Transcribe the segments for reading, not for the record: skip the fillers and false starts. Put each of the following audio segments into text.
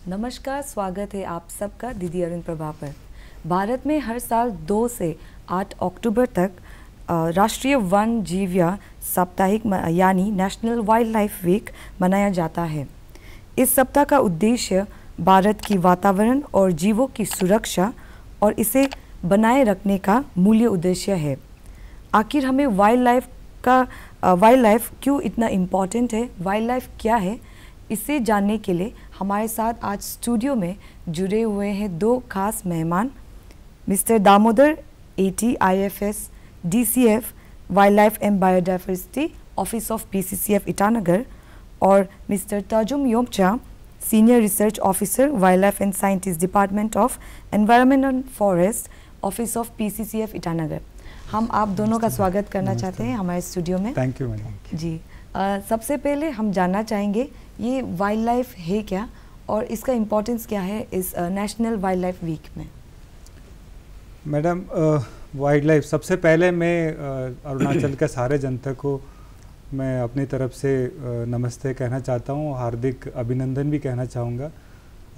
नमस्कार, स्वागत है आप सबका दीदी अरुण प्रभा पर। भारत में हर साल 2 से 8 अक्टूबर तक राष्ट्रीय वन जीव साप्ताहिक यानी नेशनल वाइल्ड लाइफ वीक मनाया जाता है। इस सप्ताह का उद्देश्य भारत की वातावरण और जीवों की सुरक्षा और इसे बनाए रखने का मूल्य उद्देश्य है। आखिर हमें वाइल्ड लाइफ क्यों इतना इम्पोर्टेंट है, वाइल्ड लाइफ क्या है, इसे जानने के लिए हमारे साथ आज स्टूडियो में जुड़े हुए हैं 2 खास मेहमान, mister Damodar AT IFS DCF wild life and biodiversity office of PCCF Itanagar और mister Tajum Yomcha senior research officer wild life and scientist department of environment and forest office of PCCF Itanagar. हम आप दोनों का स्वागत करना चाहते हैं हमारे स्टूडियो में। थैंक यू मैडम जी। सबसे पहले हम जानना चाहेंगे ये वाइल्ड लाइफ है क्या और इसका इम्पोर्टेंस क्या है इस नेशनल वाइल्ड लाइफ वीक में। मैडम, वाइल्ड लाइफ सबसे पहले मैं अरुणाचल के सारे जनता को मैं अपनी तरफ से नमस्ते कहना चाहता हूँ, हार्दिक अभिनंदन भी कहना चाहूँगा।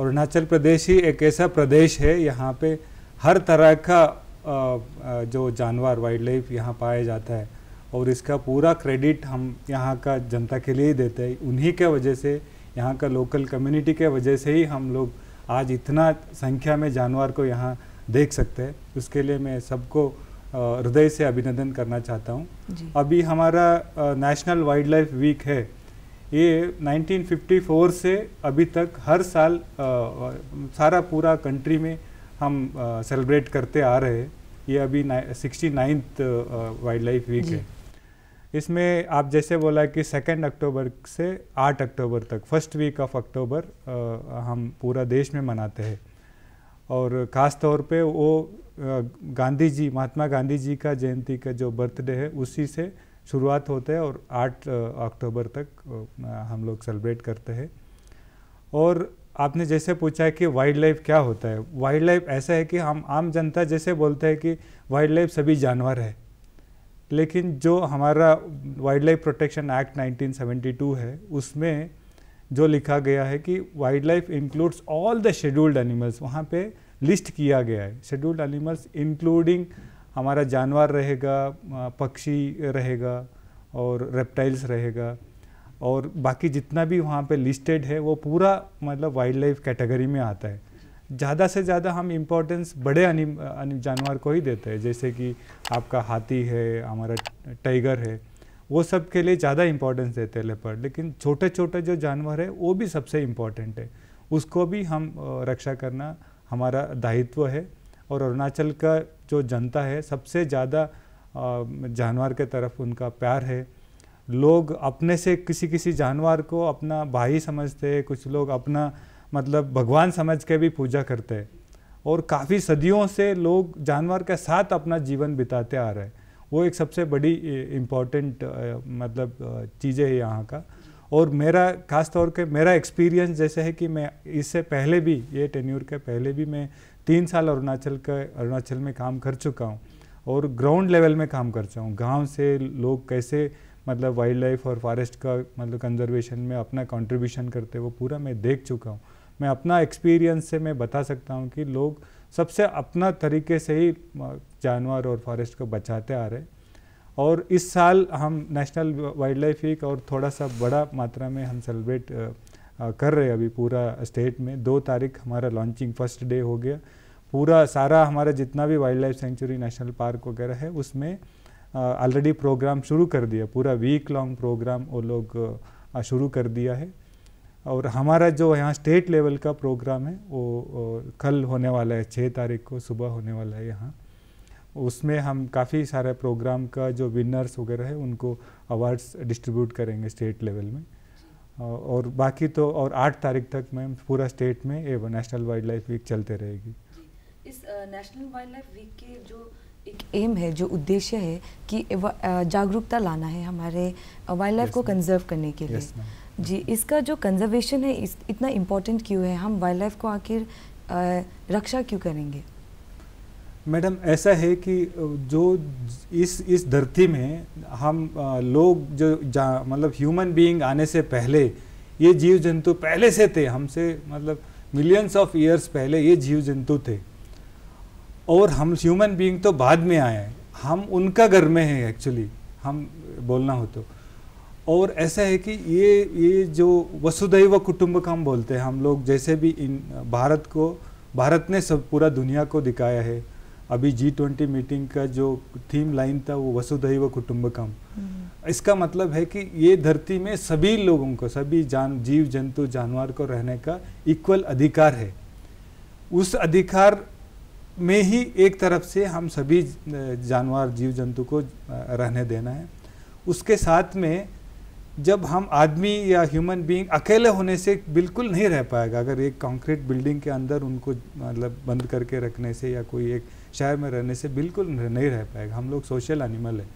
अरुणाचल प्रदेश ही एक ऐसा प्रदेश है यहाँ पे हर तरह का जो जानवर वाइल्ड लाइफ यहाँ पाया जाता है और इसका पूरा क्रेडिट हम यहाँ का जनता के लिए ही देते हैं। उन्हीं के वजह से, यहाँ का लोकल कम्युनिटी के वजह से ही हम लोग आज इतना संख्या में जानवर को यहाँ देख सकते हैं। उसके लिए मैं सबको हृदय से अभिनंदन करना चाहता हूँ। अभी हमारा नेशनल वाइल्ड लाइफ वीक है, ये 1954 से अभी तक हर साल सारा पूरा कंट्री में हम सेलिब्रेट करते आ रहे हैं। ये अभी 69th वाइल्ड लाइफ वीक है। इसमें आप जैसे बोला कि 2 अक्टूबर से 8 अक्टूबर तक, फर्स्ट वीक ऑफ अक्टूबर हम पूरा देश में मनाते हैं। और ख़ास तौर पे वो गांधी जी, महात्मा गांधी जी का जयंती का जो बर्थडे है उसी से शुरुआत होते हैं और 8 अक्टूबर तक हम लोग सेलिब्रेट करते हैं। और आपने जैसे पूछा है कि वाइल्ड लाइफ क्या होता है। वाइल्ड लाइफ ऐसा है कि हम आम जनता जैसे बोलते हैं कि वाइल्ड लाइफ सभी जानवर है, लेकिन जो हमारा वाइल्ड लाइफ प्रोटेक्शन एक्ट 1972 है उसमें जो लिखा गया है कि wild life includes all the scheduled animals, वहाँ पे लिस्ट किया गया है शेड्यूल्ड एनिमल्स इंक्लूडिंग हमारा जानवर रहेगा, पक्षी रहेगा और रेप्टाइल्स रहेगा और बाकी जितना भी वहाँ पे लिस्टेड है वो पूरा मतलब वाइल्ड लाइफ कैटेगरी में आता है। ज़्यादा से ज़्यादा हम इम्पोर्टेंस बड़े जानवर को ही देते हैं, जैसे कि आपका हाथी है, हमारा टाइगर है, वो सब के लिए ज़्यादा इम्पोर्टेंस देते हैं लेपर्ड। लेकिन छोटे छोटे जो जानवर है वो भी सबसे इम्पोर्टेंट है, उसको भी हम रक्षा करना हमारा दायित्व है। और अरुणाचल का जो जनता है सबसे ज़्यादा जानवर के तरफ उनका प्यार है। लोग अपने से किसी जानवर को अपना भाई समझते हैं, कुछ लोग अपना मतलब भगवान समझ के भी पूजा करते हैं और काफ़ी सदियों से लोग जानवर के साथ अपना जीवन बिताते आ रहे हैं। वो एक सबसे बड़ी इम्पोर्टेंट मतलब चीज़ें है यहाँ का। और मेरा खास तौर पे मेरा एक्सपीरियंस जैसे है कि मैं इससे पहले भी, ये टेन्योर के पहले भी मैं 3 साल अरुणाचल में काम कर चुका हूँ और ग्राउंड लेवल में काम कर चुका हूँ। गाँव से लोग कैसे मतलब वाइल्ड लाइफ और फॉरेस्ट का मतलब कंजर्वेशन में अपना कंट्रीब्यूशन करते वो पूरा मैं देख चुका हूँ। मैं अपना एक्सपीरियंस से मैं बता सकता हूँ कि लोग सबसे अपना तरीके से ही जानवर और फॉरेस्ट को बचाते आ रहे। और इस साल हम नेशनल वाइल्ड लाइफ वीक और थोड़ा सा बड़ा मात्रा में हम सेलिब्रेट कर रहे हैं अभी पूरा स्टेट में। 2 तारीख हमारा लॉन्चिंग फर्स्ट डे हो गया। पूरा सारा हमारा जितना भी wild life sanctuary national park वगैरह है उसमें ऑलरेडी प्रोग्राम शुरू कर दिया, पूरा वीक लॉन्ग प्रोग्राम वो लोग शुरू कर दिया है। और हमारा जो यहाँ स्टेट लेवल का प्रोग्राम है वो कल होने वाला है, 6 तारीख को सुबह होने वाला है यहाँ। उसमें हम काफ़ी सारे प्रोग्राम का जो विनर्स वगैरह है उनको अवार्ड्स डिस्ट्रीब्यूट करेंगे स्टेट लेवल में। और बाकी तो और 8 तारीख तक मैम पूरा स्टेट में ये नेशनल वाइल्ड लाइफ वीक चलते रहेगी। इस नेशनल वाइल्ड लाइफ वीक के जो एक एम है, जो उद्देश्य है कि जागरूकता लाना है हमारे वाइल्ड लाइफ को कंजर्व करने के लिए। जी, इसका जो कंजर्वेशन है इतना इम्पोर्टेंट क्यों है? हम वाइल्ड लाइफ को आखिर रक्षा क्यों करेंगे? मैडम, ऐसा है कि जो इस धरती में हम लोग जो मतलब ह्यूमन बीइंग आने से पहले ये जीव जंतु पहले से थे, हमसे मतलब मिलियंस ऑफ ईयर्स पहले ये जीव जंतु थे और हम ह्यूमन बीइंग तो बाद में आए हैं, हम उनका घर में हैं एक्चुअली, हम बोलना हो तो। और ऐसा है कि ये जो वसुधैव कुटुंबकम बोलते हैं हम लोग, जैसे भी इन भारत ने सब पूरा दुनिया को दिखाया है। अभी G20 मीटिंग का जो थीम लाइन था वो वसुधैव कुटुंबकम। इसका मतलब है कि ये धरती में सभी लोगों को, सभी जीव जंतु जानवर को रहने का इक्वल अधिकार है। उस अधिकार में ही एक तरफ से हम सभी जानवर जीव जंतु को रहने देना है। उसके साथ में जब हम आदमी या ह्यूमन बीइंग अकेले होने से बिल्कुल नहीं रह पाएगा। अगर एक कंक्रीट बिल्डिंग के अंदर उनको मतलब बंद करके रखने से या कोई एक शहर में रहने से बिल्कुल नहीं रह पाएगा। हम लोग सोशल एनिमल है।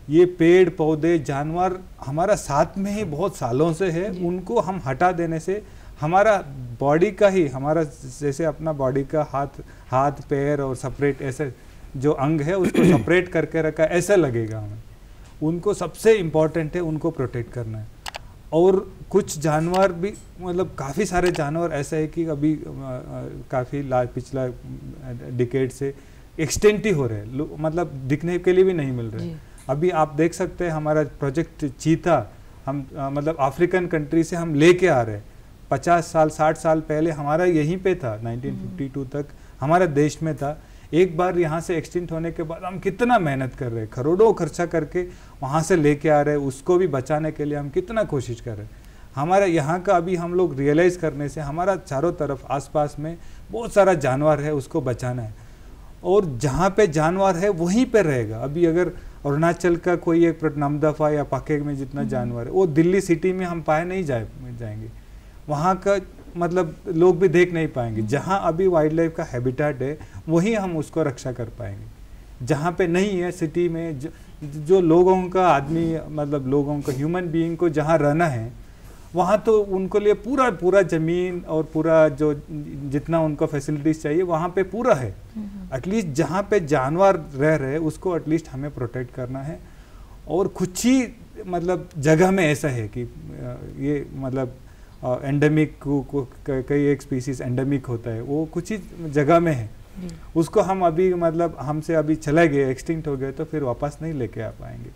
ये पेड़ पौधे जानवर हमारा साथ में ही बहुत सालों से है, उनको हम हटा देने से हमारा बॉडी का ही, हमारा जैसे अपना बॉडी का हाथ पैर और सेपरेट ऐसे जो अंग है उसको सेपरेट करके रखा ऐसा लगेगा हमें। उनको सबसे इम्पॉर्टेंट है उनको प्रोटेक्ट करना है। और कुछ जानवर भी मतलब काफ़ी सारे जानवर ऐसा है कि अभी काफ़ी पिछला डिकेड से एक्सटेंट ही हो रहे हैं, मतलब दिखने के लिए भी नहीं मिल रहे। अभी आप देख सकते हैं हमारा प्रोजेक्ट चीता हम मतलब अफ्रीकन कंट्री से हम लेके आ रहे हैं। 50 साल 60 साल पहले हमारा यहीं पे था, 1952 तक हमारा देश में था। एक बार यहाँ से एक्सटिंक्ट होने के बाद हम कितना मेहनत कर रहे हैं, करोड़ों खर्चा करके वहाँ से लेके आ रहे हैं, उसको भी बचाने के लिए हम कितना कोशिश कर रहे हैं। हमारा यहाँ का अभी हम लोग रियलाइज़ करने से हमारा चारों तरफ आसपास में बहुत सारा जानवर है, उसको बचाना है। और जहाँ पे जानवर है वहीं पे रहेगा। अभी अगर अरुणाचल का कोई एक नमदफा या पाके में जितना जानवर है वो दिल्ली सिटी में हम पाए नहीं जाएंगे, वहाँ का मतलब लोग भी देख नहीं पाएंगे। जहाँ अभी वाइल्ड लाइफ का हैबिटेट है वहीं हम उसको रक्षा कर पाएंगे। जहाँ पे नहीं है सिटी में जो लोगों का आदमी मतलब लोगों को ह्यूमन बीइंग को जहाँ रहना है वहाँ तो उनको लिए पूरा ज़मीन और पूरा जो जितना उनको फैसिलिटीज़ चाहिए वहाँ पे पूरा है। एटलीस्ट जहाँ पे जानवर रह रहे हैं उसको एटलीस्ट हमें प्रोटेक्ट करना है। और कुछ ही मतलब जगह में ऐसा है कि ये मतलब एंडेमिक कई एक स्पीसीज एंडेमिक होता है, वो कुछ ही जगह में है, उसको हम अभी मतलब हमसे अभी चले गए, एक्सटिंक्ट हो गए तो फिर वापस नहीं लेके आ पाएंगे।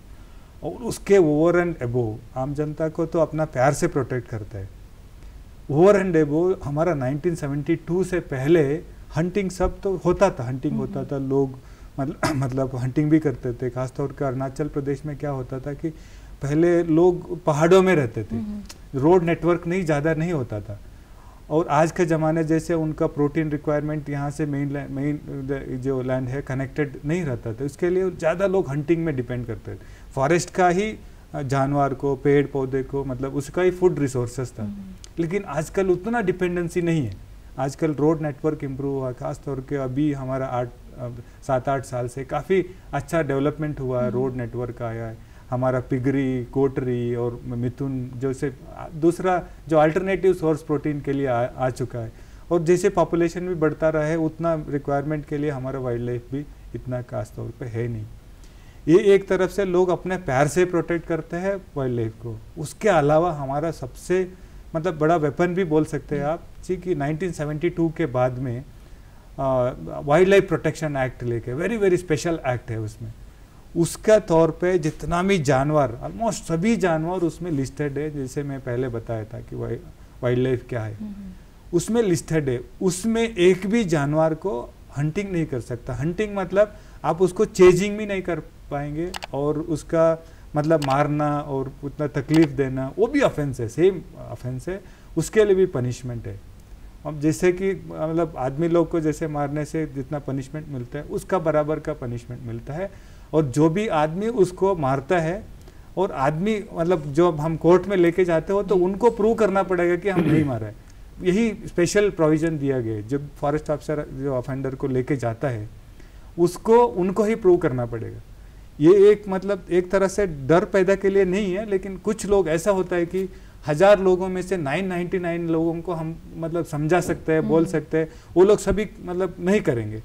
और उसके ओवर एंड एबोव आम जनता को तो अपना प्यार से प्रोटेक्ट करता है। ओवर एंड एबोव हमारा 1972 से पहले हंटिंग सब तो होता था, हंटिंग होता था, लोग मतलब हंटिंग भी करते थे। खासतौर पर अरुणाचल प्रदेश में क्या होता था कि पहले लोग पहाड़ों में रहते थे, रोड नेटवर्क ज़्यादा नहीं होता था। और आज के ज़माने जैसे उनका प्रोटीन रिक्वायरमेंट यहाँ से मेन जो लैंड है कनेक्टेड नहीं रहता था, उसके लिए ज़्यादा लोग हंटिंग में डिपेंड करते थे। फॉरेस्ट का ही जानवर को, पेड़ पौधे को मतलब उसका ही फूड रिसोर्सेस था। लेकिन आजकल उतना डिपेंडेंसी नहीं है। आजकल रोड नेटवर्क इम्प्रूव हुआ, खासतौर के अभी हमारा 7-8 साल से काफ़ी अच्छा डेवलपमेंट हुआ है, रोड नेटवर्क आया है। हमारा पिगरी, कोटरी और मिथुन जैसे दूसरा जो अल्टरनेटिव सोर्स प्रोटीन के लिए आ चुका है। और जैसे पॉपुलेशन भी बढ़ता रहा है उतना रिक्वायरमेंट के लिए हमारा वाइल्ड लाइफ भी इतना खास तौर पे है नहीं। ये एक तरफ से लोग अपने प्यार से प्रोटेक्ट करते हैं वाइल्ड लाइफ को। उसके अलावा हमारा सबसे मतलब बड़ा वेपन भी बोल सकते हैं आप जी कि 1972 के बाद में वाइल्ड लाइफ प्रोटेक्शन एक्ट लेके वेरी स्पेशल एक्ट है उसमें, उसका तौर पे जितना भी जानवर ऑलमोस्ट सभी जानवर उसमें लिस्टेड है। जैसे मैं पहले बताया था कि वाइल्ड लाइफ क्या है, उसमें लिस्टेड है। उसमें एक भी जानवर को हंटिंग नहीं कर सकता। हंटिंग मतलब आप उसको चेजिंग भी नहीं कर पाएंगे और उसका मतलब मारना और उतना तकलीफ देना वो भी ऑफेंस है, सेम ऑफेंस है, उसके लिए भी पनिशमेंट है। अब जैसे कि मतलब आदमी लोग को जैसे मारने से जितना पनिशमेंट मिलता है उसका बराबर का पनिशमेंट मिलता है। और जो भी आदमी उसको मारता है और आदमी मतलब जो हम कोर्ट में लेके जाते हो तो उनको प्रूव करना पड़ेगा कि हम नहीं मारा है। यही स्पेशल प्रोविजन दिया गया है। जब फॉरेस्ट ऑफिसर जो ऑफेंडर को लेके जाता है उसको उनको ही प्रूव करना पड़ेगा। ये एक मतलब एक तरह से डर पैदा के लिए नहीं है, लेकिन कुछ लोग ऐसा होता है कि 1000 लोगों में से 999 लोगों को हम मतलब समझा सकते हैं, बोल सकते हैं, वो लोग सभी मतलब नहीं करेंगे।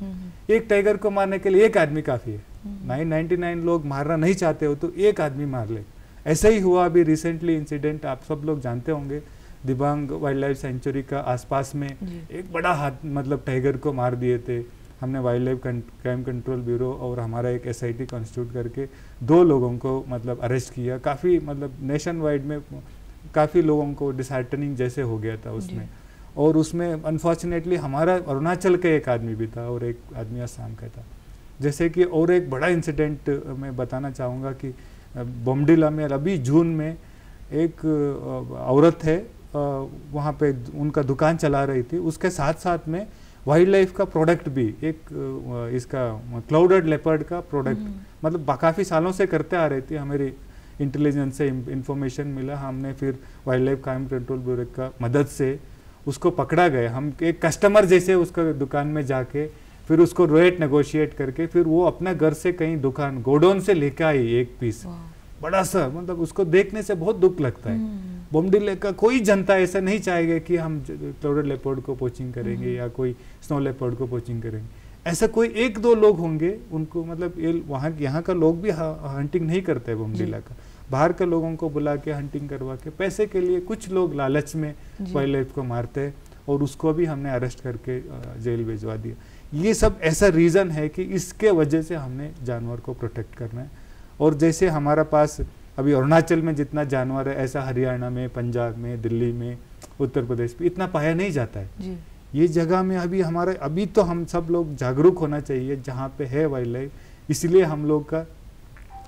एक टाइगर को मारने के लिए एक आदमी काफ़ी है। 999 लोग मारना नहीं चाहते हो तो एक आदमी मार ले। ऐसा ही हुआ अभी रिसेंटली इंसिडेंट, आप सब लोग जानते होंगे, दिबांग वाइल्ड लाइफ सेंचुरी का आसपास में एक बड़ा हाथ मतलब टाइगर को मार दिए थे। हमने wild life crime control bureau और हमारा एक SIT कॉन्स्टिट्यूट करके 2 लोगों को मतलब अरेस्ट किया। काफ़ी मतलब नेशन वाइड में काफ़ी लोगों को डिसहार्टनिंग जैसे हो गया था उसमें। और उसमें अनफॉर्चुनेटली हमारा अरुणाचल का एक आदमी भी था और एक आदमी असम का था। जैसे कि और एक बड़ा इंसिडेंट मैं बताना चाहूँगा कि बोमडिला में अभी जून में एक औरत है, वहाँ पे उनका दुकान चला रही थी, उसके साथ साथ में वाइल्ड लाइफ का प्रोडक्ट भी एक इसका क्लाउडेड लेपर्ड का प्रोडक्ट मतलब काफ़ी सालों से करते आ रही थी। हमारी इंटेलिजेंस से इंफॉर्मेशन मिला, हमने फिर wild life crime control bureau का मदद से उसको पकड़ा गया। हम एक कस्टमर जैसे उसका दुकान में जाके फिर उसको रेट नेगोशिएट करके फिर वो अपना घर से कहीं दुकान गोडाउन से लेकर आई एक पीस बड़ा सा। मतलब उसको देखने से बहुत दुख लगता है। बोमडिले का कोई जनता ऐसा नहीं चाहेगा कि हम क्लाउडेड लेपर्ड को पोचिंग करेंगे या कोई स्नो लेपर्ड को पोचिंग करेंगे। ऐसा कोई 1-2 लोग होंगे उनको मतलब ये वहाँ यहाँ का लोग भी हंटिंग नहीं करते बोमडिला का, बाहर के लोगों को बुला के हंटिंग करवा के पैसे के लिए कुछ लोग लालच में वाइल्ड लाइफ को मारते हैं और उसको भी हमने अरेस्ट करके जेल भिजवा दिया। ये सब ऐसा रीज़न है कि इसके वजह से हमने जानवर को प्रोटेक्ट करना है। और जैसे हमारा पास अभी अरुणाचल में जितना जानवर है ऐसा हरियाणा में, पंजाब में, दिल्ली में, उत्तर प्रदेश में इतना पाया नहीं जाता है जी। ये जगह में अभी तो हम सब लोग जागरूक होना चाहिए जहाँ पे है वाइल्ड लाइफ, इसलिए हम लोग का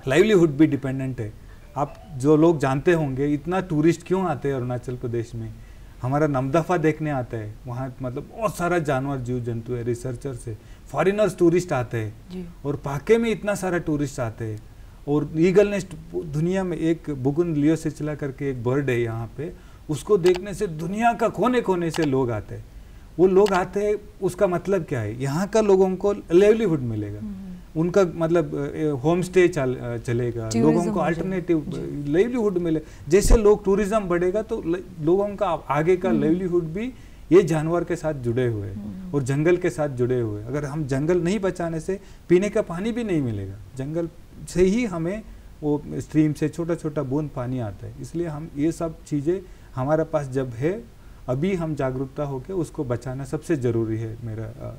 लाइवलीहुड भी डिपेंडेंट है। आप जो लोग जानते होंगे इतना टूरिस्ट क्यों आते हैं अरुणाचल प्रदेश में, हमारा नमदफा देखने आता है, वहाँ मतलब बहुत सारा जानवर जीव जंतु है, रिसर्चर से फॉरेनर्स टूरिस्ट आते हैं और पाके में इतना सारा टूरिस्ट आते हैं। और ईगल नेस्ट दुनिया में एक बुगुन लियोसिचला करके एक बर्ड है यहाँ पे, उसको देखने से दुनिया का कोने कोने से लोग आते हैं। वो लोग आते हैं उसका मतलब क्या है, यहाँ का लोगों को लाइवलीहुड मिलेगा, उनका मतलब होम स्टे चलेगा, लोगों को अल्टरनेटिव लाइवलीहुड मिले। जैसे लोग टूरिज्म बढ़ेगा तो लोगों का आगे का लाइवलीहुड भी ये जानवर के साथ जुड़े हुए और जंगल के साथ जुड़े हुए। अगर हम जंगल नहीं बचाने से पीने का पानी भी नहीं मिलेगा, जंगल से ही हमें वो स्ट्रीम से छोटा छोटा बूंद पानी आता है। इसलिए हम ये सब चीज़ें हमारे पास जब है अभी हम जागरूकता होकर उसको बचाना सबसे ज़रूरी है, मेरा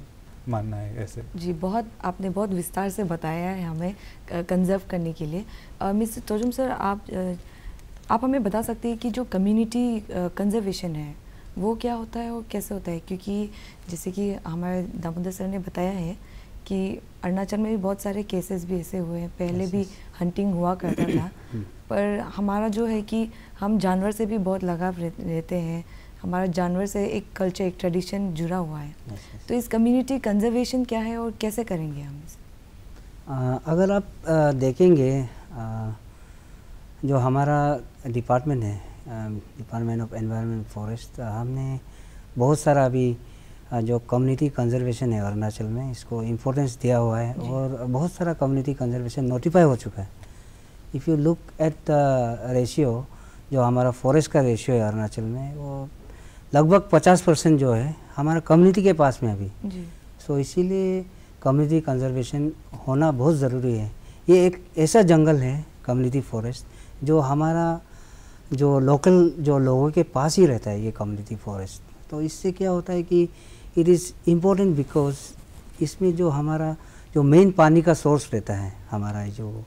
मानना है ऐसे। जी आपने बहुत विस्तार से बताया है हमें कंजर्व करने के लिए। मिस्टर तोजुम सर, आप हमें बता सकते हैं कि जो कम्युनिटी कंजर्वेशन है वो क्या होता है और कैसे होता है? क्योंकि जैसे कि हमारे दामोदर सर ने बताया है कि अरुणाचल में भी बहुत सारे केसेस भी ऐसे हुए हैं, पहले भी हंटिंग हुआ करता था, पर हमारा जो है कि हम जानवर से भी बहुत लगाव रहते हैं, हमारा जानवर से एक कल्चर, एक ट्रेडिशन जुड़ा हुआ है। तो इस कम्युनिटी कंजर्वेशन क्या है और कैसे करेंगे हम इसे? अगर आप देखेंगे जो हमारा डिपार्टमेंट है, डिपार्टमेंट ऑफ एनवायरनमेंट फॉरेस्ट, हमने बहुत सारा अभी जो कम्युनिटी कंजर्वेशन है अरुणाचल में इसको इम्पोर्टेंस दिया हुआ है और बहुत सारा कम्युनिटी कंजर्वेशन नोटिफाई हो चुका है। If you look at the ratio, जो हमारा फॉरेस्ट का रेशियो है अरुणाचल में, वो लगभग 50% जो है हमारा कम्युनिटी के पास में अभी। सो इसीलिए कम्युनिटी कंजर्वेशन होना बहुत ज़रूरी है। ये एक ऐसा जंगल है कम्युनिटी फॉरेस्ट जो हमारा जो लोकल जो लोगों के पास ही रहता है, ये कम्युनिटी फॉरेस्ट। तो इससे क्या होता है कि इट इज़ इम्पोर्टेंट बिकॉज इसमें जो हमारा जो मेन पानी का सोर्स रहता है, हमारा जो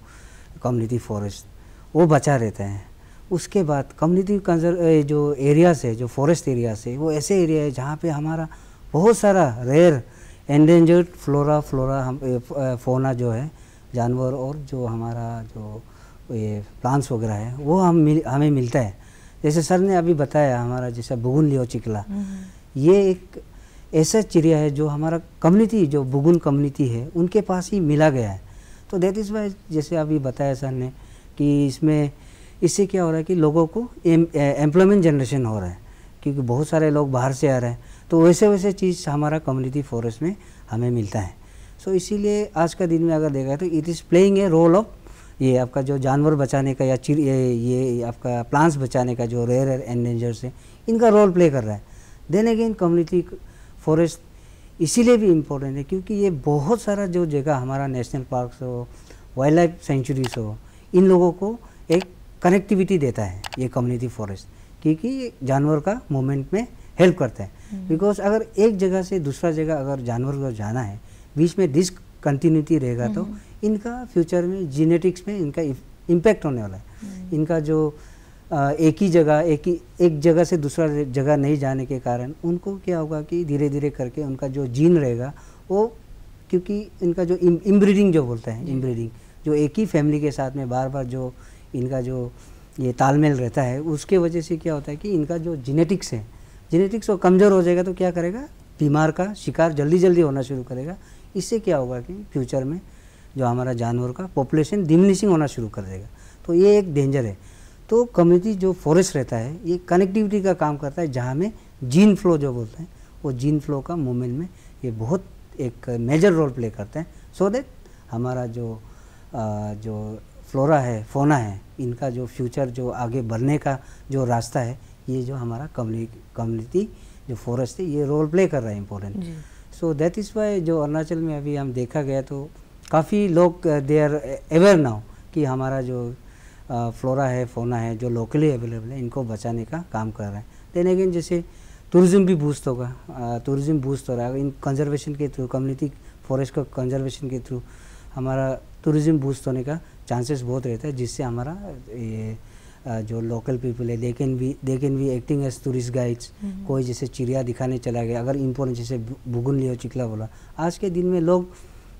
कम्युनिटी फॉरेस्ट वो बचा रहता है। उसके बाद कम्युनिटी जो एरियाज है, जो फॉरेस्ट एरियाज है, वो ऐसे एरिया है जहाँ पे हमारा बहुत सारा रेयर एंडेंजर्ड फ्लोरा फौना जो है जानवर और जो हमारा जो ये प्लांट्स वगैरह है वो हमें मिलता है। जैसे सर ने अभी बताया हमारा जैसा बुगुन लियोचिक्ला, ये एक ऐसा चिड़िया है जो हमारा कम्युनिटी, जो बुगुन कम्युनिटी है उनके पास ही मिला गया है। तो दैट इज़ वाई जैसे अभी बताया सर ने कि इससे क्या हो रहा है कि लोगों को एम्प्लॉयमेंट जनरेशन हो रहा है, क्योंकि बहुत सारे लोग बाहर से आ रहे हैं। तो वैसे चीज़ हमारा कम्युनिटी फॉरेस्ट में हमें मिलता है। सो इसीलिए आज का दिन में अगर देखा तो it is playing a role of ये आपका जो जानवर बचाने का या ये आपका प्लांट्स बचाने का जो रेयर एंडेंजर्स है इनका रोल प्ले कर रहा है। देन अगेन कम्युनिटी फॉरेस्ट इसीलिए भी इम्पोर्टेंट है क्योंकि ये बहुत सारा जो जगह हमारा नेशनल पार्क्स हो, वाइल्ड लाइफ सेंचुरीज हो, इन लोगों को एक कनेक्टिविटी देता है ये कम्युनिटी फॉरेस्ट। क्योंकि जानवर का मूवमेंट में हेल्प करते हैं। बिकॉज अगर एक जगह से दूसरा जगह अगर जानवर को जाना है, बीच में डिसकंटिन्यूटी रहेगा तो इनका फ्यूचर में जीनेटिक्स में इनका इम्पैक्ट होने वाला है। इनका जो एक ही जगह एक जगह से दूसरा जगह नहीं जाने के कारण उनको क्या होगा कि धीरे धीरे करके उनका जो जीन रहेगा वो, क्योंकि इनका जो इनब्रीडिंग जो बोलते हैं, इनब्रीडिंग जो एक ही फैमिली के साथ में बार बार जो इनका जो ये तालमेल रहता है, उसके वजह से क्या होता है कि इनका जो जेनेटिक्स है, जेनेटिक्स वो कमज़ोर हो जाएगा तो क्या करेगा, बीमार का शिकार जल्दी जल्दी होना शुरू करेगा। इससे क्या होगा कि फ्यूचर में जो हमारा जानवर का पॉपुलेशन डिमिनिशिंग होना शुरू कर देगा। तो ये एक डेंजर है। तो कम्युनिटी जो फॉरेस्ट रहता है ये कनेक्टिविटी का काम करता है, जहाँ में जीन फ्लो जो बोलते हैं वो जीन फ्लो का मूवमेंट में ये बहुत एक मेजर रोल प्ले करते हैं, सो दैट हमारा जो फ्लोरा है, फोना है, इनका जो फ्यूचर जो आगे बढ़ने का जो रास्ता है, ये जो हमारा कम्युनिटी जो फॉरेस्ट है ये रोल प्ले कर रहा है important. So that is why जो अरुणाचल में अभी हम देखा गया तो काफ़ी लोग दे आर अवेयर नाउ कि हमारा जो फ्लोरा है, फोना है जो लोकली अवेलेबल है, इनको बचाने का काम कर रहे हैं। देन अगेन जैसे टूरिज्म भी बूस्ट होगा, टूरिज्म बूस्ट हो रहा है इन कंजर्वेशन के थ्रू, कम्युनिटी फॉरेस्ट का कंजर्वेशन के थ्रू हमारा टूरिज्म बूस्ट होने का चांसेस बहुत रहता है, जिससे हमारा ये जो लोकल पीपल है they can be acting as tourist guides. कोई जैसे चिड़िया दिखाने चला गया, अगर इम्पोर्टेंट जैसे बुगुनलियो चिकला बोला, आज के दिन में लोग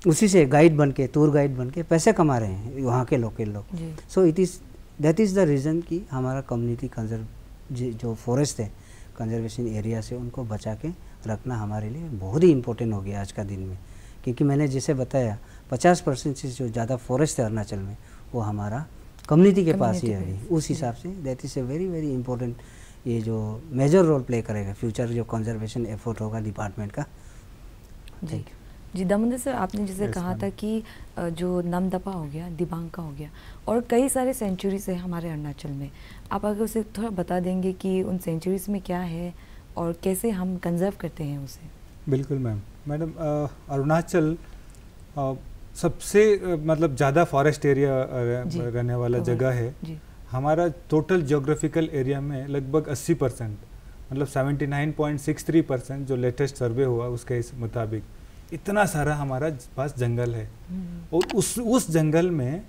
उसी से गाइड बन के, टूर गाइड बन के पैसे कमा रहे हैं वहाँ के लोकल लोग। So that is the reason कि हमारा कम्युनिटी जो फॉरेस्ट है कंजर्वेशन एरिया से उनको बचा के रखना हमारे लिए बहुत ही इम्पोर्टेंट हो गया आज का दिन में। क्योंकि मैंने जैसे बताया 50% से जो ज़्यादा फॉरेस्ट है अरुणाचल में वो हमारा कम्युनिटी के पास ही है अभी। उस हिसाब से that is a very very important, ये जो मेजर रोल प्ले करेगा फ्यूचर जो कंजर्वेशन एफर्ट होगा डिपार्टमेंट का। थैंक यू जी। दामोदर सर, आपने जैसे कहा था कि जो नामदफा हो गया, दिबांग का हो गया और कई सारे सेंचुरीज है हमारे अरुणाचल में, आप अगर उसे थोड़ा बता देंगे कि उन सेंचुरीज में क्या है और कैसे हम कंजर्व करते हैं उसे। बिल्कुल मैडम, अरुणाचल सबसे मतलब ज़्यादा फॉरेस्ट एरिया रहने वाला जगह है। हमारा टोटल ज्योग्राफिकल एरिया में लगभग 80% मतलब 79.63% जो लेटेस्ट सर्वे हुआ उसके मुताबिक इतना सारा हमारा पास जंगल है। और उस जंगल में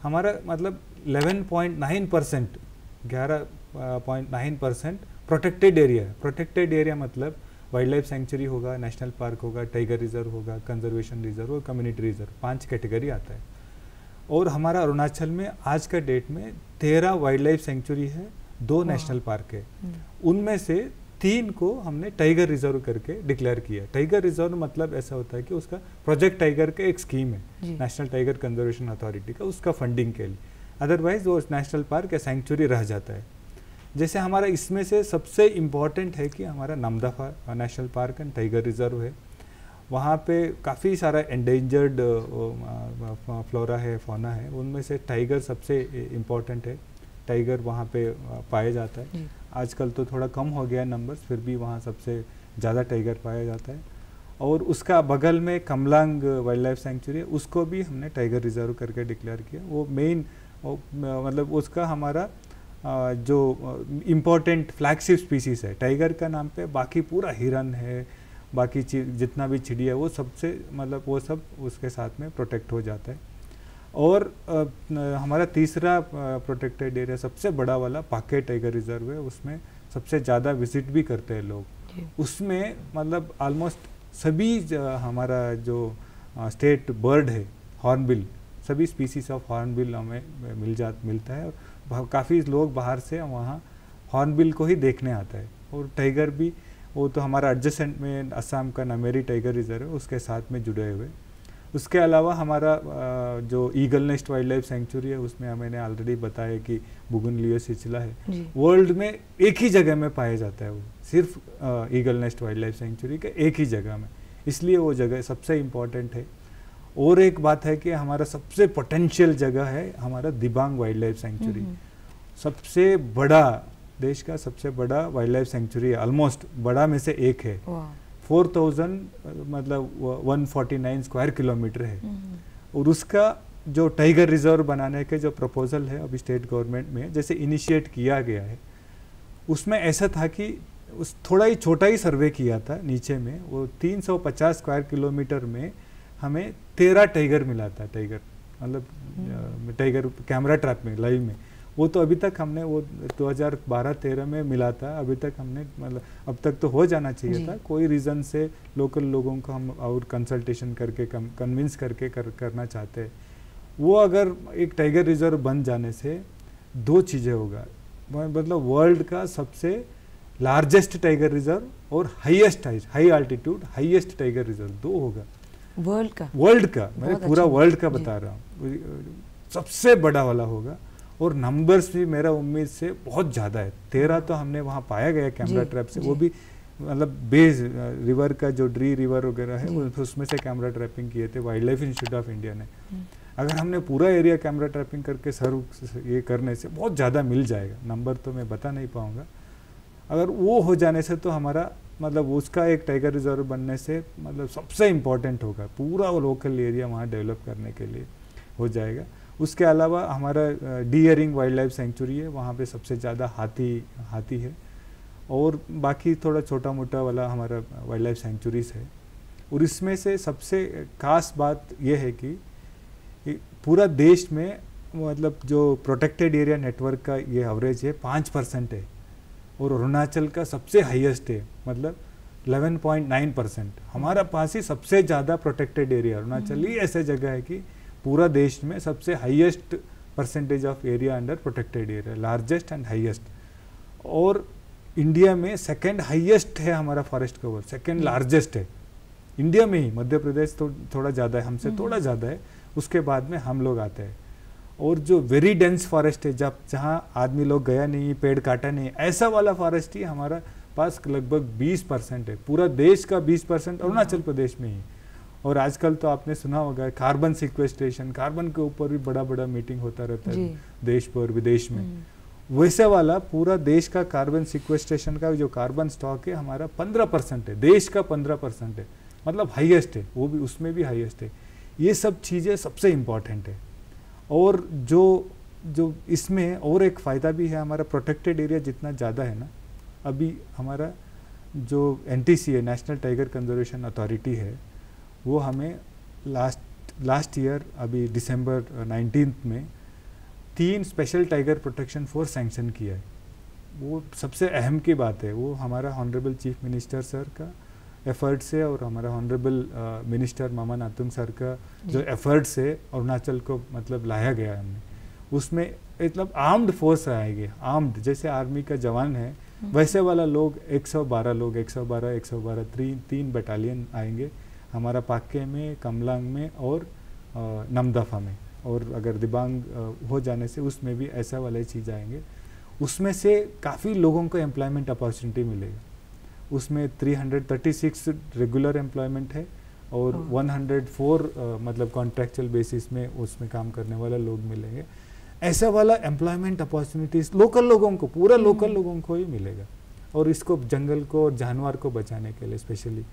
हमारा मतलब 11.9% 11.9% प्रोटेक्टेड एरिया है। प्रोटेक्टेड एरिया मतलब वाइल्ड लाइफ सेंचुरी होगा, नेशनल पार्क होगा, टाइगर रिजर्व होगा, कंजर्वेशन रिजर्व और कम्युनिटी रिजर्व, 5 कैटेगरी आता है। और हमारा अरुणाचल में आज का डेट में 13 वाइल्ड लाइफ सेंचुरी है, 2 नेशनल पार्क है। उनमें से 3 को हमने टाइगर रिजर्व करके डिक्लेयर किया। टाइगर रिजर्व मतलब ऐसा होता है कि उसका प्रोजेक्ट टाइगर का एक स्कीम है नेशनल टाइगर कंजर्वेशन अथॉरिटी का, उसका फंडिंग के लिए। अदरवाइज वो नेशनल पार्क या सेंचुरी रह जाता है। जैसे हमारा इसमें से सबसे इम्पॉर्टेंट है कि हमारा Namdapha national park and tiger reserve है। वहाँ पे काफ़ी सारा एंडेंजर्ड फ्लोरा है, फौना है, उनमें से टाइगर सबसे इम्पॉर्टेंट है। टाइगर वहाँ पे पाया जाता है। आजकल तो थोड़ा कम हो गया नंबर्स, फिर भी वहाँ सबसे ज़्यादा टाइगर पाया जाता है। और उसका बगल में कमलांग वाइल्ड लाइफ सेंचुरी है, उसको भी हमने टाइगर रिजर्व करके डिक्लेयर किया। वो मेन मतलब उसका हमारा जो इम्पोर्टेंट फ्लैगशिप स्पीसीज़ है टाइगर का नाम पे, बाकी पूरा हिरन है, बाकी जितना भी चिड़िया वो सबसे मतलब वो सब उसके साथ में प्रोटेक्ट हो जाता है। और हमारा तीसरा प्रोटेक्टेड एरिया सबसे बड़ा वाला पाके टाइगर रिजर्व है, उसमें सबसे ज़्यादा विजिट भी करते हैं लोग। उसमें मतलब ऑलमोस्ट सभी हमारा जो स्टेट बर्ड है हॉर्नबिल, सभी स्पीसीज ऑफ हॉर्नबिल हमें मिलता है। और काफ़ी लोग बाहर से वहाँ हॉर्नबिल को ही देखने आता है। और टाइगर भी वो तो हमारा एडजेसेंट में असम का नामेरी टाइगर रिजर्व है, उसके साथ में जुड़े हुए। उसके अलावा हमारा जो eagle nest wild life sanctuary है, उसमें मैंने ऑलरेडी बताया कि बुगुनलियो सिचला है। वर्ल्ड में एक ही जगह में पाया जाता है वो, सिर्फ eagle nest wild life sanctuary के एक ही जगह में, इसलिए वो जगह सबसे इम्पॉर्टेंट है। और एक बात है कि हमारा सबसे पोटेंशियल जगह है हमारा दिबांग वाइल्ड लाइफ सेंचुरी। सबसे बड़ा, देश का सबसे बड़ा वाइल्ड लाइफ सेंचुरी है, ऑलमोस्ट बड़ा में से एक है। 4000 मतलब 149 स्क्वायर किलोमीटर है। और उसका जो टाइगर रिजर्व बनाने के जो प्रपोजल है अभी स्टेट गवर्नमेंट में जैसे इनिशिएट किया गया है, उसमें ऐसा था कि उस थोड़ा ही छोटा ही सर्वे किया था नीचे में, वो 350 स्क्वायर किलोमीटर में हमें 13 टाइगर मिला था। टाइगर मतलब टाइगर कैमरा ट्रैप में लाइव में, वो तो अभी तक हमने वो 2012-13 में मिला था, अभी तक हमने मतलब अब तक तो हो जाना चाहिए था, कोई रीज़न से लोकल लोगों को हम और कंसल्टेशन करके कन्विंस करके करना चाहते हैं। वो अगर एक टाइगर रिजर्व बन जाने से दो चीज़ें होगा, मतलब वर्ल्ड का सबसे लार्जेस्ट टाइगर रिजर्व और highest high altitude highest tiger reserve दो होगा वर्ल्ड का मैं पूरा वर्ल्ड का बता रहा हूँ, सबसे बड़ा वाला होगा। और नंबर्स भी मेरा उम्मीद से बहुत ज़्यादा है। 13 तो हमने वहाँ पाया गया कैमरा ट्रैप से, वो भी मतलब बेस रिवर का जो ड्री रिवर वगैरह है उसमें से कैमरा ट्रैपिंग किए थे wild life institute of India ने। अगर हमने पूरा एरिया कैमरा ट्रैपिंग करके ये करने से बहुत ज़्यादा मिल जाएगा, नंबर तो मैं बता नहीं पाऊँगा। अगर वो हो जाने से तो हमारा मतलब उसका एक टाइगर रिजर्व बनने से मतलब सबसे इम्पोर्टेंट होगा, पूरा लोकल एरिया वहाँ डेवलप करने के लिए हो जाएगा। उसके अलावा हमारा डियरिंग वाइल्ड लाइफ सेंचुरी है, वहाँ पे सबसे ज़्यादा हाथी है, और बाकी थोड़ा छोटा मोटा वाला हमारा वाइल्ड लाइफ सेंचुरीज है। और इसमें से सबसे खास बात यह है कि पूरा देश में मतलब जो प्रोटेक्टेड एरिया नेटवर्क का ये एवरेज है 5% है, और अरुणाचल का सबसे हाईएस्ट है मतलब 11.9%। हमारा पास ही सबसे ज़्यादा प्रोटेक्टेड एरिया अरुणाचल ही ऐसे जगह है कि पूरा देश में सबसे highest percentage of area under protected area, largest and highest. और इंडिया में सेकंड हाईएस्ट है हमारा फॉरेस्ट कवर, सेकंड लार्जेस्ट है इंडिया में ही। मध्य प्रदेश तो थोड़ा ज़्यादा है, हमसे थोड़ा ज़्यादा है, उसके बाद में हम लोग आते हैं। और जो वेरी डेंस फॉरेस्ट है, जहाँ आदमी लोग गया नहीं, पेड़ काटा नहीं, ऐसा वाला फॉरेस्ट ही हमारा पास लगभग 20% है। पूरा देश का 20% अरुणाचल प्रदेश में ही। और आजकल तो आपने सुना होगा कार्बन सिक्वेस्ट्रेशन, कार्बन के ऊपर भी बड़ा बड़ा मीटिंग होता रहता है देश पर विदेश में। वैसे वाला पूरा देश का कार्बन सिक्वेस्ट्रेशन का जो कार्बन स्टॉक है हमारा 15% है, देश का 15% है, मतलब हाईएस्ट है, वो भी उसमें भी हाईएस्ट है। ये सब चीज़ें सबसे इम्पॉर्टेंट है। और जो इसमें और एक फ़ायदा भी है, हमारा प्रोटेक्टेड एरिया जितना ज़्यादा है ना, अभी हमारा जो NTC है, नेशनल टाइगर कंजर्वेशन अथॉरिटी है, वो हमें लास्ट ईयर अभी दिसंबर 19 में 3 special tiger protection force sanction किया है। वो सबसे अहम की बात है, वो हमारा ऑनरेबल चीफ मिनिस्टर सर का एफर्ट से और हमारा ऑनरेबल मिनिस्टर मामा नातुंग सर का जो एफर्ट से अरुणाचल को मतलब लाया गया है हमने। उसमें मतलब आर्म्ड फोर्स आएगी, आर्म्ड जैसे आर्मी का जवान है वैसे वाला लोग 112 लोग, 112 3 बटालियन आएंगे हमारा पाक्के में, कमलांग में और नमदफा में। और अगर दिबांग हो जाने से उसमें भी ऐसा वाले चीज़ आएंगे। उसमें से काफ़ी लोगों को एम्प्लॉयमेंट अपॉर्चुनिटी मिलेगा। उसमें 336 रेगुलर एम्प्लॉयमेंट है और 104 मतलब कॉन्ट्रैक्चुअल बेसिस में उसमें काम करने वाला लोग मिलेंगे। ऐसा वाला एम्प्लॉयमेंट अपॉर्चुनिटीज लोकल लोगों को, पूरा लोकल लोगों को ही मिलेगा। और इसको जंगल को और जानवर को बचाने के लिए स्पेशली।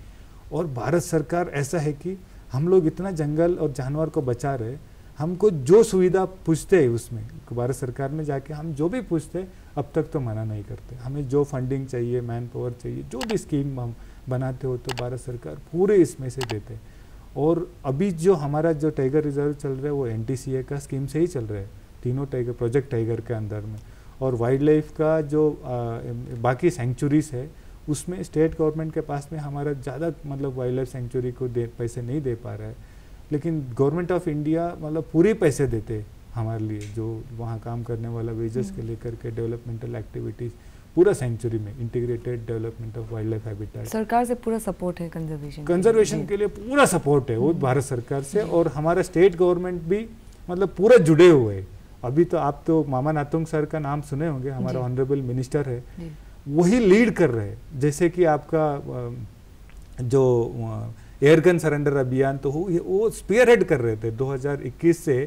और भारत सरकार ऐसा है कि हम लोग इतना जंगल और जानवर को बचा रहे, हमको जो सुविधा पूछते हैं उसमें भारत सरकार में जाके हम जो भी पूछते अब तक तो मना नहीं करते। हमें जो फंडिंग चाहिए, मैन पावर चाहिए, जो भी स्कीम हम बनाते हो तो भारत सरकार पूरे इसमें से देते हैं। और अभी जो हमारा जो टाइगर रिजर्व चल रहा है वो NTCA का स्कीम से ही चल रहा है, तीनों टाइगर प्रोजेक्ट टाइगर के अंदर में। और वाइल्ड लाइफ का जो बाकी सेंचुरीज है उसमें स्टेट गवर्नमेंट के पास में हमारा ज़्यादा मतलब वाइल्ड लाइफ सेंचुरी को पैसे नहीं दे पा रहा है, लेकिन गवर्नमेंट ऑफ इंडिया मतलब पूरे पैसे देते हमारे लिए, जो वहाँ काम करने वाला वेजेस के लेकर के डेवलपमेंटल एक्टिविटीज़ पूरा सेंचुरी में integrated development of wild life habitat. सरकार से पूरा सपोर्ट है कंजर्वेशन के लिए पूरा सपोर्ट है वो भारत सरकार से। और हमारा स्टेट गवर्नमेंट भी मतलब पूरा जुड़े हुए है। अभी तो आप तो मामा नातुंग सर का नाम सुने होंगे, हमारा ऑनरेबल मिनिस्टर है, वही लीड कर रहे हैं। जैसे कि आपका जो एयरगन सरेंडर अभियान तो वो स्पीयर हेड कर रहे थे 2021 से।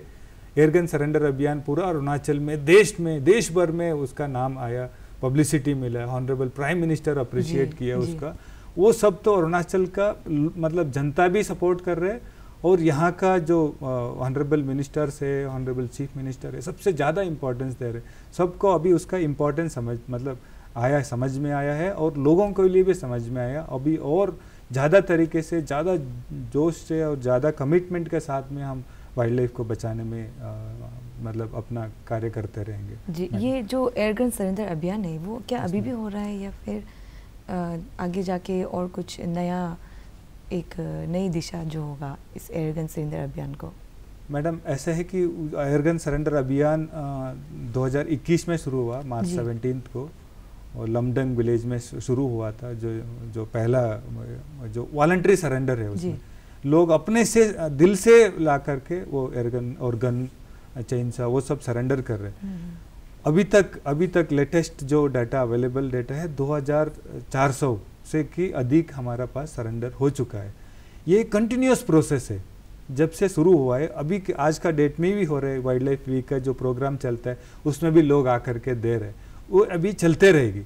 एयरगन सरेंडर अभियान पूरा अरुणाचल में देश भर में उसका नाम आया, पब्लिसिटी मिला, ऑनरेबल प्राइम मिनिस्टर अप्रिशिएट किया उसका। वो सब तो अरुणाचल का मतलब जनता भी सपोर्ट कर रहे हैं और यहाँ का जो ऑनरेबल मिनिस्टर्स है, ऑनरेबल चीफ मिनिस्टर है, सबसे ज़्यादा इम्पोर्टेंस दे रहे। सबको अभी उसका इम्पोर्टेंस मतलब आया है, समझ में आया है और लोगों के लिए भी समझ में आया। अभी और ज़्यादा तरीके से, ज़्यादा जोश से और ज़्यादा कमिटमेंट के साथ में हम वाइल्ड लाइफ को बचाने में मतलब अपना कार्य करते रहेंगे। जी, ये जो एयरगन सरेंडर अभियान है वो क्या अभी भी हो रहा है या फिर आगे जाके और कुछ नया, एक नई दिशा जो होगा इस एयरगन सरेंडर अभियान को? मैडम ऐसा है कि एयरगन सरेंडर अभियान 2021 में शुरू हुआ, मार्च 17 को, और लमडंग विलेज में शुरू हुआ था। जो पहला जो वॉलंटरी सरेंडर है उसमें लोग अपने से दिल से ला करके वो एयरगन और गन चेनसा वो सब सरेंडर कर रहे हैं। अभी तक लेटेस्ट जो डाटा अवेलेबल डाटा है 2400 से की अधिक हमारा पास सरेंडर हो चुका है। ये कंटिन्यूस प्रोसेस है, जब से शुरू हुआ है। अभी आज का डेट में भी हो रहा है, वाइल्ड लाइफ वीक का जो प्रोग्राम चलता है उसमें भी लोग आकर के दे रहे हैं, वो अभी चलते रहेगी।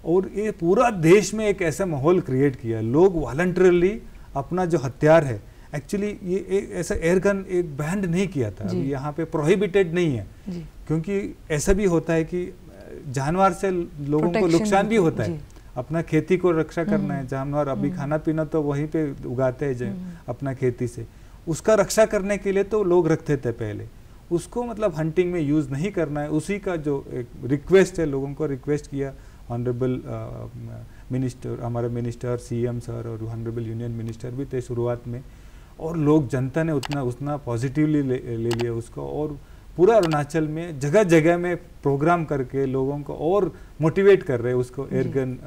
और ये पूरा देश में एक ऐसा माहौल क्रिएट किया, लोग वॉलंटरली अपना जो हथियार है, एक्चुअली ये एक ऐसा एयरगन एक बैंड नहीं किया था, अभी यहाँ पे प्रोहिबिटेड नहीं है, क्योंकि ऐसा भी होता है कि जानवर से लोगों को नुकसान भी होता है। अपना खेती को रक्षा करना है, जानवर अभी खाना पीना तो वहीं पे उगाते हैं अपना खेती से, उसका रक्षा करने के लिए तो लोग रखते थे पहले, उसको मतलब हंटिंग में यूज़ नहीं करना है। उसी का जो एक रिक्वेस्ट है, लोगों को रिक्वेस्ट किया ऑनरेबल मिनिस्टर, हमारे मिनिस्टर सीएम सर और ऑनरेबल यूनियन मिनिस्टर भी थे शुरुआत में, और लोग जनता ने उतना पॉजिटिवली ले लिया उसको, और पूरा अरुणाचल में जगह जगह में प्रोग्राम करके लोगों को और मोटिवेट कर रहे हैं उसको एयरगन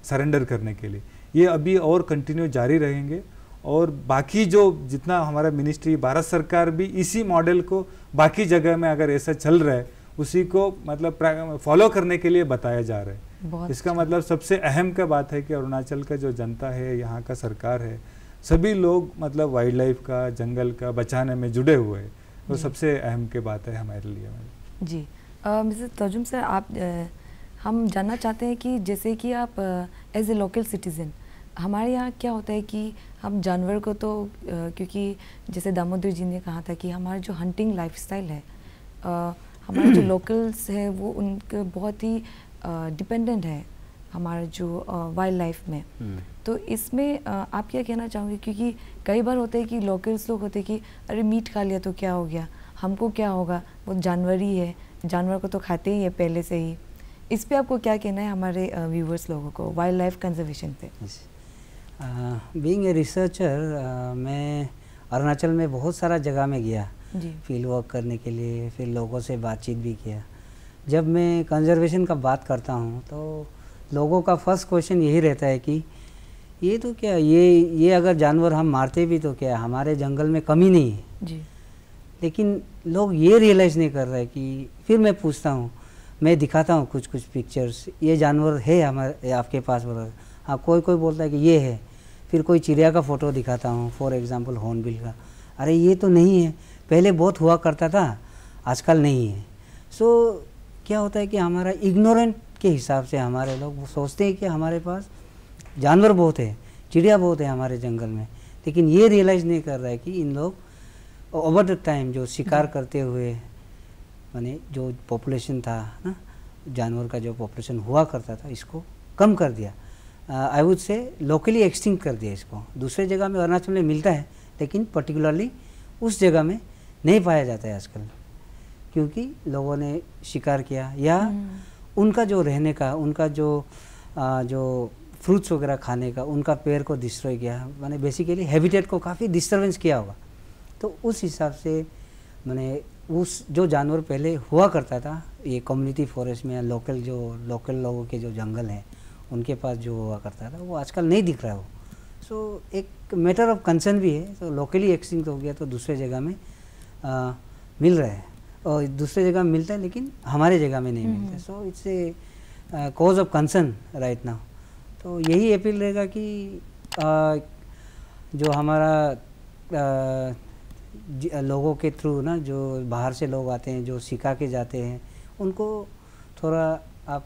सरेंडर करने के लिए। ये अभी और कंटिन्यू जारी रहेंगे, और बाकी जो जितना हमारा मिनिस्ट्री, भारत सरकार भी इसी मॉडल को बाकी जगह में अगर ऐसा चल रहा है उसी को मतलब फॉलो करने के लिए बताया जा रहा है। इसका मतलब सबसे अहम का बात है कि अरुणाचल का जो जनता है, यहाँ का सरकार है, सभी लोग मतलब वाइल्ड लाइफ का, जंगल का बचाने में जुड़े हुए हैं, तो सबसे अहम की बात है हमारे लिए। जी मिस्टर तर्जुम सर, आप हम जानना चाहते हैं कि जैसे कि आप एज ए लोकल सिटीज़न, हमारे यहाँ क्या होता है कि हम जानवर को तो क्योंकि जैसे दामोदर जी ने कहा था कि हमारा जो हंटिंग लाइफस्टाइल है, हमारे जो लोकल्स है वो उनके बहुत ही डिपेंडेंट है हमारा जो वाइल्ड लाइफ में। तो इसमें आप क्या कहना चाहोगे, क्योंकि कई बार होता है कि लोकल्स लोग होते हैं कि अरे मीट खा लिया तो क्या हो गया, हमको क्या होगा, वो जानवर ही है, जानवर को तो खाते ही है पहले से ही। इस पे आपको क्या कहना है हमारे व्यूवर्स लोगों को वाइल्ड लाइफ कंजर्वेशन पे? बीइंग ए रिसर्चर, मैं अरुणाचल में बहुत सारा जगह में गया फील्ड वर्क करने के लिए, फिर लोगों से बातचीत भी किया। जब मैं कंजर्वेशन का बात करता हूँ तो लोगों का फर्स्ट क्वेश्चन यही रहता है कि ये तो क्या, ये अगर जानवर हम मारते भी तो क्या, हमारे जंगल में कमी नहीं है जी। लेकिन लोग ये रियलाइज़ नहीं कर रहे कि, फिर मैं पूछता हूँ, मैं दिखाता हूँ कुछ पिक्चर्स, ये जानवर है हमारे आपके पास, बोला हाँ, कोई बोलता है कि ये है, फिर कोई चिड़िया का फ़ोटो दिखाता हूँ, फॉर एग्जांपल हॉर्नबिल का, अरे ये तो नहीं है, पहले बहुत हुआ करता था आजकल नहीं है। सो क्या होता है कि हमारा इग्नोरेंट के हिसाब से हमारे लोग सोचते हैं कि हमारे पास जानवर बहुत है, चिड़िया बहुत है हमारे जंगल में, लेकिन ये रियलाइज़ नहीं कर रहा है कि इन लोग ओवर द टाइम जो शिकार करते हुए, माने जो पॉपुलेशन था ना, जानवर का जो पॉपुलेशन हुआ करता था, इसको कम कर दिया। I would say locally extinct कर दिया इसको। दूसरे जगह में अरुणाचल में मिलता है, लेकिन पर्टिकुलरली उस जगह में नहीं पाया जाता है आजकल, क्योंकि लोगों ने शिकार किया, या उनका जो रहने का, उनका जो फ्रूट्स वगैरह खाने का, उनका पेड़ को डिस्ट्रॉय किया, माने बेसिकली हैबिटेट को काफ़ी डिस्टर्बेंस किया होगा। तो उस हिसाब से माने उस जो जानवर पहले हुआ करता था ये कम्युनिटी फॉरेस्ट में, लोकल लोगों के जो जंगल हैं उनके पास जो हुआ करता था, वो आजकल नहीं दिख रहा है वो। सो एक मैटर ऑफ कंसर्न भी है। तो लोकली एक्सटिंक्ट हो गया तो दूसरे जगह में मिल रहा है, और दूसरे जगह में मिलता है लेकिन हमारे जगह में नहीं मिलता। So it's a cause of concern right now. तो यही अपील रहेगा कि जो हमारा लोगों के थ्रू ना, जो बाहर से लोग आते हैं, जो सिखा के जाते हैं, उनको थोड़ा आप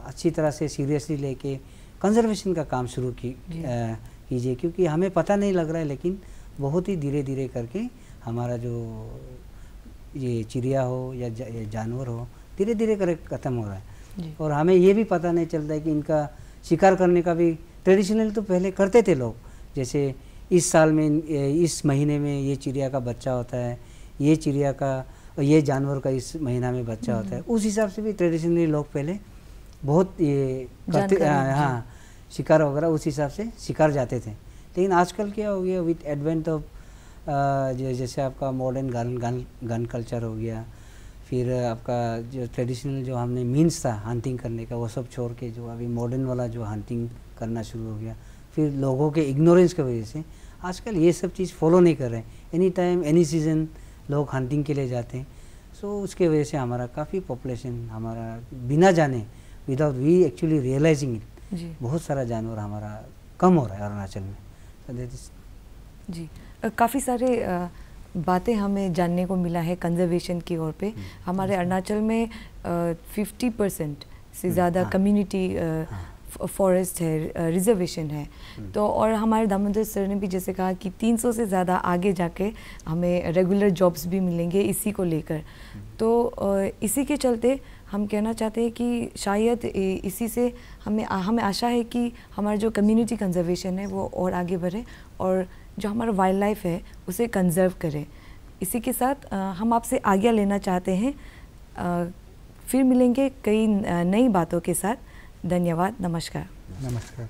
अच्छी तरह से सीरियसली लेके कंजर्वेशन का काम शुरू कीजिए, क्योंकि हमें पता नहीं लग रहा है, लेकिन बहुत ही धीरे धीरे करके हमारा जो ये चिड़िया हो या जानवर हो, धीरे धीरे करके ख़त्म हो रहा है। जी। और हमें ये भी पता नहीं चलता है कि इनका शिकार करने का भी ट्रेडिशनल तो पहले करते थे लोग, जैसे इस साल में इस महीने में ये चिड़िया का बच्चा होता है, ये चिड़िया का ये जानवर का इस महीना में बच्चा होता है, उस हिसाब से भी ट्रेडिशनली लोग पहले बहुत ये करते, हाँ शिकार वगैरह उस हिसाब से शिकार जाते थे। लेकिन आजकल क्या हो गया विथ एडवेंट ऑफ जैसे आपका मॉडर्न गन कल्चर हो गया, फिर आपका जो ट्रेडिशनल जो हमने मीन्स था हंटिंग करने का वो सब छोड़ के जो अभी मॉडर्न वाला जो हंटिंग करना शुरू हो गया, फिर लोगों के इग्नोरेंस की वजह से आजकल ये सब चीज़ फॉलो नहीं कर रहे हैं। एनी टाइम एनी सीज़न लोग हंटिंग के लिए जाते हैं। सो उसके वजह से हमारा काफ़ी पॉपुलेशन हमारा बिना जाने without we actually realising it बहुत सारा जानवर हमारा कम हो रहा है अरुणाचल में। जी काफ़ी सारे बातें हमें जानने को मिला है कंजर्वेशन की ओर पे। हमारे अरुणाचल में 50% से ज़्यादा कम्युनिटी फॉरेस्ट है, रिजर्वेशन है। तो और हमारे दामोदर सर ने भी जैसे कहा कि 300 से ज़्यादा आगे जाके हमें रेगुलर जॉब्स भी मिलेंगे इसी को लेकर। तो इसी के चलते हम कहना चाहते हैं कि शायद इसी से हमें आशा है कि हमारा जो कम्युनिटी कंजर्वेशन है वो और आगे बढ़े और जो हमारा वाइल्ड लाइफ है उसे कंजर्व करें। इसी के साथ हम आपसे आज्ञा लेना चाहते हैं। फिर मिलेंगे कई नई बातों के साथ। धन्यवाद, नमस्कार। नमस्कार।